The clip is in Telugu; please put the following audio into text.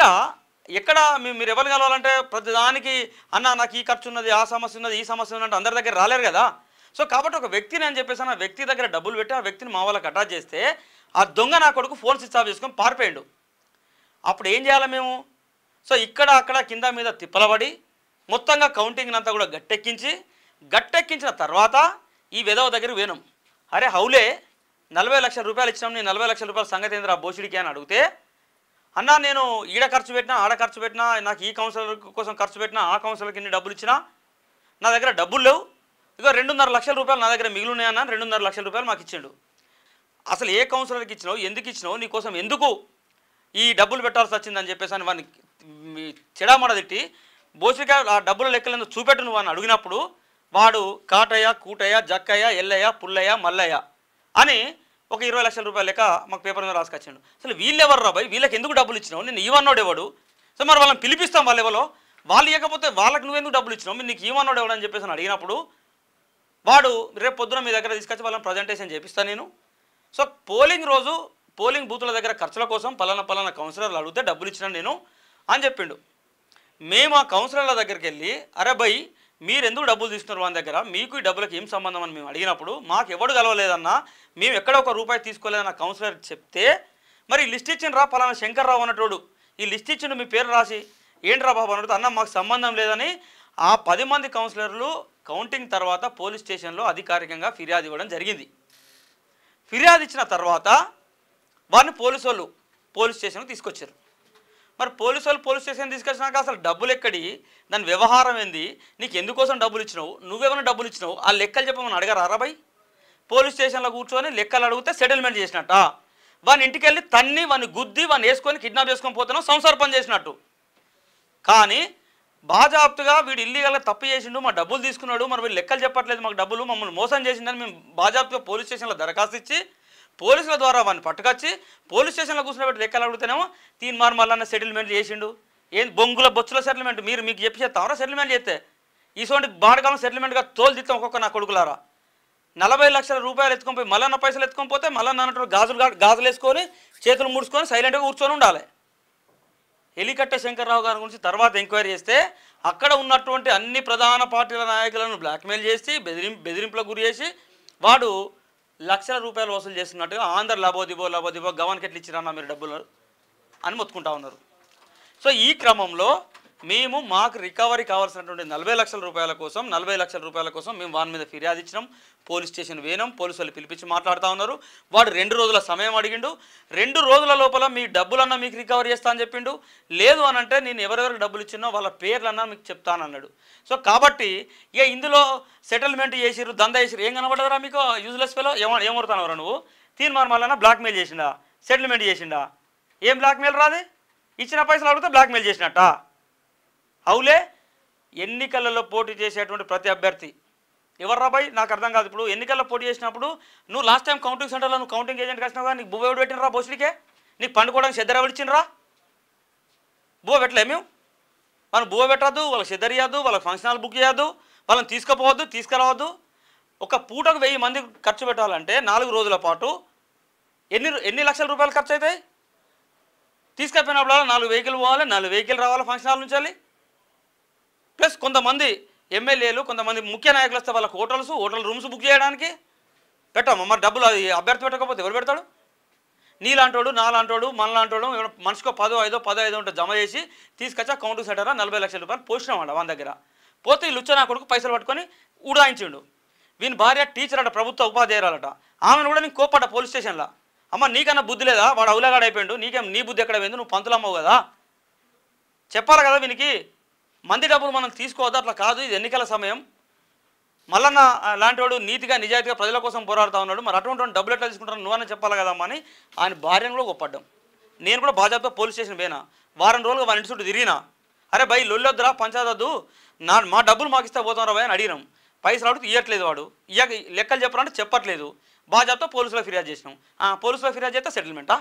తీరా ఎక్కడ మీరు ఎవరు కలవాలంటే ప్రతిదానికి అన్న నాకు ఈ ఖర్చు ఉన్నది, ఆ సమస్య ఉన్నది, ఈ సమస్య ఉన్నది అంటే అందరి దగ్గర రాలేరు కదా. సో కాబట్టి ఒక వ్యక్తిని అని చెప్పేసి ఆ వ్యక్తి దగ్గర డబ్బులు పెట్టి ఆ వ్యక్తిని మా వాళ్ళకి అటాచ్ చేస్తే ఆ దొంగ నా కొడుకు ఫోన్ స్విచ్ ఆఫ్ చేసుకొని పారిపోయాడు. అప్పుడు ఏం చేయాలి మేము? సో ఇక్కడ అక్కడ కింద మీద తిప్పలబడి మొత్తంగా కౌంటింగ్ అంతా కూడా గట్టెక్కించిన తర్వాత ఈ విధవ దగ్గర వేణం, అరే హౌలే 40 లక్షల రూపాయలు ఇచ్చినాం, నీ 40 లక్షల రూపాయల సంగతి ఏంద్రా బోషుడికి అని అడిగితే, అన్నా నేను ఈడ ఖర్చు పెట్టినా ఆడ ఖర్చు పెట్టినా, నాకు ఈ కౌన్సిలర్ కోసం ఖర్చు పెట్టినా ఆ కౌన్సిలర్కి ఇన్ని డబ్బులు ఇచ్చినా నా దగ్గర డబ్బులు లేవు, ఇక 2.5 లక్షల రూపాయలు నా దగ్గర మిగిలి ఉన్నాయన్నా 2.5 లక్షల రూపాయలు మాకు ఇచ్చిండు. అసలు ఏ కౌన్సిలర్కి ఇచ్చినావు, ఎందుకు ఇచ్చినావు, నీకోసం ఎందుకు ఈ డబ్బులు పెట్టాల్సి వచ్చిందని చెప్పేసి అని వాడిని చెడామడ తిట్టి బోసిగా ఆ డబ్బుల లెక్కలను చూపెట్టు నువ్వు అని అడిగినప్పుడు వాడు కాటయ్య, కూటయ్య, జక్కయ్య, ఎల్లయ్య, పుల్లయ్య, మల్లయ్య అని ఒక 20 లక్షల రూపాయల లెక్క మాకు పేపర్ మీద రాసుకొచ్చాడు. అసలు వీళ్ళెవరు రాబాయి, వీళ్ళకి ఎందుకు డబ్బులు ఇచ్చినావు, నేను ఇవన్నోడు ఎవడు? సో మరి వాళ్ళని పిలిపిస్తాం, వాళ్ళు ఎవరో వాళ్ళు ఇవ్వకపోతే వాళ్ళకి నువ్వెందుకు డబ్బులు ఇచ్చినావు, మీరు నీకు ఇవన్నోడు ఎవడు అని చెప్పేసి అని అడిగినప్పుడు వాడు రేపు పొద్దున మీ దగ్గర తీసుకొచ్చి వాళ్ళని ప్రజెంటేషన్ చేపిస్తాను నేను. సో పోలింగ్ రోజు పోలింగ్ బూతుల దగ్గర ఖర్చుల కోసం పలానా కౌన్సిలర్లు అడిగితే డబ్బులు ఇచ్చినాను నేను అని చెప్పిండు. మేము ఆ కౌన్సిలర్ల దగ్గరికి వెళ్ళి అరే భయ్ మీరు ఎందుకు డబ్బులు తీసుకున్నారు వాళ్ళ దగ్గర, మీకు ఈ డబ్బులకు ఏం సంబంధం అని మేము అడిగినప్పుడు మాకు ఎవడు కలవలేదన్నా, మేము ఎక్కడ ఒక రూపాయి తీసుకోలేదన్న కౌన్సిలర్ చెప్తే, మరి లిస్ట్ ఇచ్చిన రా పలానా శంకర్రావు అన్నట్టు ఈ లిస్ట్ ఇచ్చిండు మీ పేరు రాసి ఏంట్రా బాబు అన్నట్టు అన్న మాకు సంబంధం లేదని ఆ 10 మంది కౌన్సిలర్లు కౌంటింగ్ తర్వాత పోలీస్ స్టేషన్లో అధికారికంగా ఫిర్యాదు ఇవ్వడం జరిగింది. ఫిర్యాదు ఇచ్చిన తర్వాత వారిని పోలీస్ స్టేషన్కి తీసుకొచ్చారు. మరి పోలీస్ స్టేషన్ తీసుకొచ్చినాక అసలు డబ్బులు ఎక్కడి, దాని వ్యవహారం ఏంది, నీకు ఎందుకోసం డబ్బులు ఇచ్చినావు, నువ్వేమైనా డబ్బులు ఇచ్చినావు, ఆ లెక్కలు చెప్పమని అడగరా రాబాయ్? పోలీస్ స్టేషన్లో కూర్చొని లెక్కలు అడిగితే సెటిల్మెంట్ చేసినట్ట, వాని ఇంటికి వెళ్ళి తన్ని వాని గుద్ది వాని వేసుకొని కిడ్నాప్ చేసుకొని పోతున్నావు సంసార పని చేసినట్టు. కానీ బాజాప్తుగా వీడు ఇల్లీగల్గా తప్పు చేసిండు, మా డబ్బులు తీసుకున్నాడు, మరి వీళ్ళు లెక్కలు చెప్పట్లేదు, మాకు డబ్బులు మమ్మల్ని మోసం చేసిందని మేము బాజాప్తుగా పోలీస్ స్టేషన్లో దరఖాస్తు ఇచ్చి పోలీసుల ద్వారా వాడిని పట్టుకొచ్చి పోలీస్ స్టేషన్లో కూర్చున్నట్టు లెక్కలు అడిగితేనేమో తీన్మార్ మళ్ళీ సెటిల్మెంట్ చేసిండు. ఏం బొంగుల బొచ్చుల సెటిల్మెంట్ మీకు చెప్పి చేస్తామరా సెటిల్మెంట్ చేస్తే? ఈసోంటి బాడకాలం సెటిల్మెంట్గా తోలు తిత్తాం ఒక్కొక్క నా కొడుకులారా. 40 లక్షల రూపాయలు ఎత్తుకొని పోయి మళ్ళీ పైసలు ఎత్తుకొని పోతే మళ్ళీ అన్నట్టు గాజులు వేసుకొని చేతులు ముడుచుకొని సైలెంట్గా కూర్చొని ఉండాలి. ఎలికట్ట శంకర్రావు గారి గురించి తర్వాత ఎంక్వైరీ చేస్తే అక్కడ ఉన్నటువంటి అన్ని ప్రధాన పార్టీల నాయకులను బ్లాక్మెయిల్ చేసి బెదిరింపులకు గురి చేసి వాడు లక్షల రూపాయలు వసూలు చేస్తున్నట్టుగా ఆంధ్ర లబోదిబో గవర్నకి ఎట్లా ఇచ్చిరన్నా మీరు డబ్బులు అని మొత్తుకుంటా ఉన్నారు. సో ఈ క్రమంలో మేము మాకు రికవరీ కావాల్సినటువంటి 40 లక్షల రూపాయల కోసం మేము వాని మీద ఫిర్యాదు ఇచ్చినాం. పోలీస్ స్టేషన్ వేనాం, పోలీసు వాళ్ళు పిలిపించి మాట్లాడుతూ ఉన్నారు. వాడు 2 రోజుల సమయం అడిగిండు. 2 రోజుల లోపల మీ డబ్బులన్నా మీకు రికవరీ చేస్తా అని చెప్పిండు. లేదు అని అంటే నేను ఎవరెవరికి డబ్బులు ఇచ్చినో వాళ్ళ పేర్లన్నా మీకు చెప్తానన్నాడు. సో కాబట్టి ఇక ఇందులో సెటిల్మెంట్ చేసిర్రు, దందా చేసిర్రు, ఏం కనబడదురా మీకు యూజ్లెస్ ఫెలో? ఏమవుతానవరా నువ్వు? తీర్మార్ మళ్ళా బ్లాక్మెయిల్ చేసిండా, సెటిల్మెంట్ చేసిండా? ఏం బ్లాక్మెయిల్ రాదే? ఇచ్చిన పైసలు అడిగితే బ్లాక్మెయిల్ చేసినట్ట. అవులే ఎన్నికలలో పోటీ చేసేటువంటి ప్రతి అభ్యర్థి ఎవరు రాబాయి నాకు అర్థం కాదు. ఇప్పుడు ఎన్నికల్లో పోటీ చేసినప్పుడు నువ్వు లాస్ట్ టైం కౌంటింగ్ సెంటర్లో నువ్వు కౌంటింగ్ ఏజెంట్కి వచ్చినావు కదా, నీకు బువ్వ ఎవడు పెట్టినరా బోసుడికే? నీకు పండుకోవడానికి చెద్దరు ఎవరు ఇచ్చినరా? బువ్వ పెట్టలే మేము. వాళ్ళని బువ్వ పెట్టద్దు, వాళ్ళకి చెద్దరు ఇవ్వద్దు, వాళ్ళకి ఫంక్షన్ హాల్ బుక్ చేయొద్దు, వాళ్ళని తీసుకుపోవద్దు, తీసుకురావద్దు. ఒక పూటకు 1000 మంది ఖర్చు పెట్టాలంటే 4 రోజుల పాటు ఎన్ని లక్షల రూపాయలు ఖర్చు అవుతాయి? తీసుకపోయినప్పుడు 4 వెహికల్ పోవాలి, 4 వెహికల్ రావాలి ఫంక్షన్ హాల్ నుంచి. ప్లస్ కొంతమంది ఎమ్మెల్యేలు కొంతమంది ముఖ్య నాయకులు వస్తే వాళ్ళకి హోటల్ రూమ్స్ బుక్ చేయడానికి పెట్టాము. మరి డబ్బులు అది అభ్యర్థి పెట్టకపోతే ఎవరు పెడతాడు? నీలాంటోడు, నాలాంటోడు, మనలాంటోడు మనిషికో 10 ఉంటే జమ చేసి తీసుకొచ్చా కౌంటింగ్ సెంటర్ 40 లక్షల రూపాయలు పోసినామంట వాని దగ్గర. పోతే ఈ లుచ్చనా కొడుకు పైసలు పట్టుకొని ఉడాయించిండు. వీని భార్య టీచర్ అట, ప్రభుత్వ ఉపాధ్యాయురాలట. ఆమెను కూడా నీకు కోపడ్డ పోలీస్ స్టేషన్లో. అమ్మ నీకన్నా బుద్ధి లేదా? వాడు అవులగాడు అయిపోయిండు, నీ బుద్ధి ఎక్కడ పోయింది? నువ్వు పంతులమ్మవు కదా, చెప్పాలి కదా వీనికి. మంది డబ్బులు మనం తీసుకోవద్దు, అట్లా కాదు, ఇది ఎన్నికల సమయం. మల్లన్న లాంటి వాడు నీతిగా నిజాయితీగా ప్రజల కోసం పోరాడుతూ ఉన్నాడు, మరి అటువంటి డబ్బులు ఎట్లా తీసుకుంటాను నువ్వన్నా చెప్పాలి కదమ్మా అని ఆయన భార్యను కూడా ఒప్పడ్డాం. నేను కూడా బాధ్యతతో పోలీస్ స్టేషన్ పోయినా, వారం రోజులుగా వారి ఇంటి చుట్టూ తిరిగినా. అరే భయ్ లొల్లొద్దురా, పంచాయతొద్దు, మా డబ్బులు మాకు ఇస్తే పోతాం రా భయ్ అని అడిగినాం. పైసలు అడుగుతూ ఇవ్వట్లేదు వాడు, లెక్కలు చెప్పాలంటే చెప్పట్లేదు. బాధ్యతతో పోలీసులో ఫిర్యాదు చేసినాం. పోలీసులో ఫిర్యాదు చేస్తే సెటిల్మెంటా?